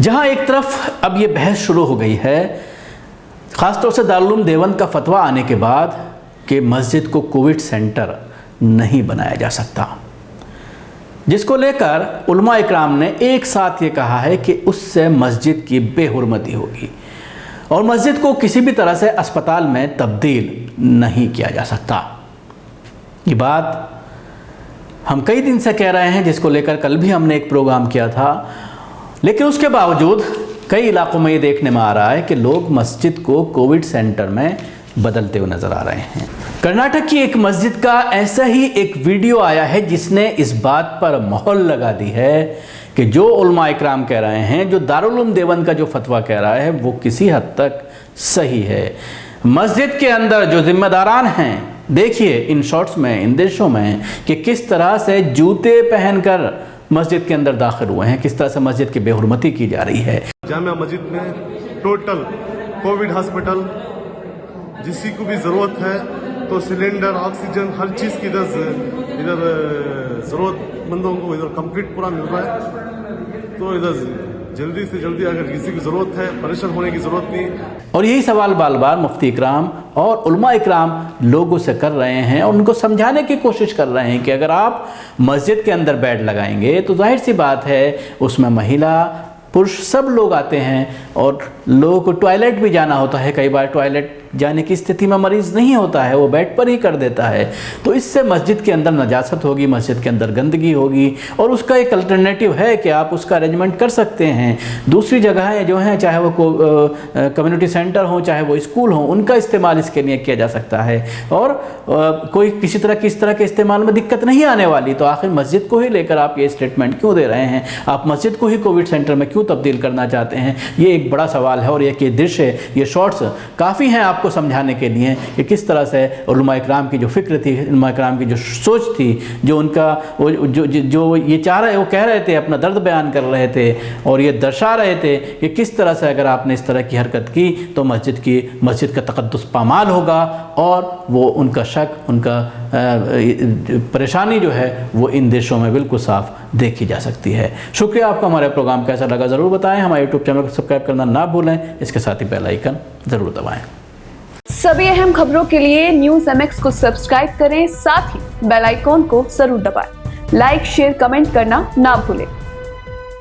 जहां एक तरफ अब ये बहस शुरू हो गई है, ख़ासतौर से दारुल उलूम देवबंद का फतवा आने के बाद कि मस्जिद को कोविड सेंटर नहीं बनाया जा सकता, जिसको लेकर उलमा इकराम ने एक साथ ये कहा है कि उससे मस्जिद की बेहुरमती होगी और मस्जिद को किसी भी तरह से अस्पताल में तब्दील नहीं किया जा सकता। ये बात हम कई दिन से कह रहे हैं, जिसको लेकर कल भी हमने एक प्रोग्राम किया था, लेकिन उसके बावजूद कई इलाकों में ये देखने में आ रहा है कि लोग मस्जिद को कोविड सेंटर में बदलते हुए नज़र आ रहे हैं। कर्नाटक की एक मस्जिद का ऐसा ही एक वीडियो आया है जिसने इस बात पर मोहर लगा दी है कि जो उलमा इकराम कह रहे हैं, जो दारुल उलूम देवबंद का जो फतवा कह रहा है, वो किसी हद तक सही है। मस्जिद के अंदर जो जिम्मेदारान हैं, देखिए इन शॉट्स में, इन दृश्यों में कि किस तरह से जूते पहनकर मस्जिद के अंदर दाखिल हुए हैं, किस तरह से मस्जिद की बेहुरमती की जा रही है। जामिया मस्जिद में टोटल कोविड हॉस्पिटल, जिसी को भी ज़रूरत है तो सिलेंडर, ऑक्सीजन, हर चीज़ की इधर ज़रूरतमंदों को इधर कंप्लीट पूरा मिल रहा है। तो इधर जल्दी से जल्दी अगर किसी की ज़रूरत है, परेशान होने की ज़रूरत नहीं। और यही सवाल बार बार मुफ्ती इकराम और उलमा इकराम लोगों से कर रहे हैं और उनको समझाने की कोशिश कर रहे हैं कि अगर आप मस्जिद के अंदर बेड लगाएंगे तो जाहिर सी बात है उसमें महिला पुरुष सब लोग आते हैं और लोगों को टॉयलेट भी जाना होता है। कई बार टॉयलेट जाने की स्थिति में मरीज़ नहीं होता है, वो बेड पर ही कर देता है। तो इससे मस्जिद के अंदर नजासत होगी, मस्जिद के अंदर गंदगी होगी और उसका एक अल्टरनेटिव है कि आप उसका अरेंजमेंट कर सकते हैं। दूसरी जगहें जो हैं, चाहे वो कम्युनिटी सेंटर हो, चाहे वो स्कूल हो, उनका इस्तेमाल इसके लिए किया जा सकता है और कोई किसी तरह की इस तरह के इस्तेमाल में दिक्कत नहीं आने वाली। तो आखिर मस्जिद को ही लेकर आप ये स्टेटमेंट क्यों दे रहे हैं? आप मस्जिद को ही कोविड सेंटर में क्यों तब्दील करना चाहते हैं? ये एक बड़ा सवाल है और ये दृश्य, ये शॉर्ट्स काफ़ी हैं आपको समझाने के लिए कि किस तरह से उलमा इकराम की जो फिक्र थी, उलमा इकराम की जो सोच थी, जो उनका जो ये चाह रहे, वो कह रहे थे, अपना दर्द बयान कर रहे थे और ये दर्शा रहे थे कि किस तरह से अगर आपने इस तरह की हरकत की तो मस्जिद का तक़द्दुस पामाल होगा और वो उनका शक, उनका परेशानी जो है वो इन देशों में बिल्कुल साफ देखी जा सकती है। शुक्रिया आपका। हमारा प्रोग्राम कैसा लगा ज़रूर बताएं। हमारे यूट्यूब चैनल को सब्सक्राइब करना ना भूलें, इसके साथ ही बेल आइकन ज़रूर दबाएं। सभी अहम खबरों के लिए न्यूज़ MX को सब्सक्राइब करें, साथ ही बेल आइकॉन को जरूर दबाएं। लाइक, शेयर, कमेंट करना ना भूलें।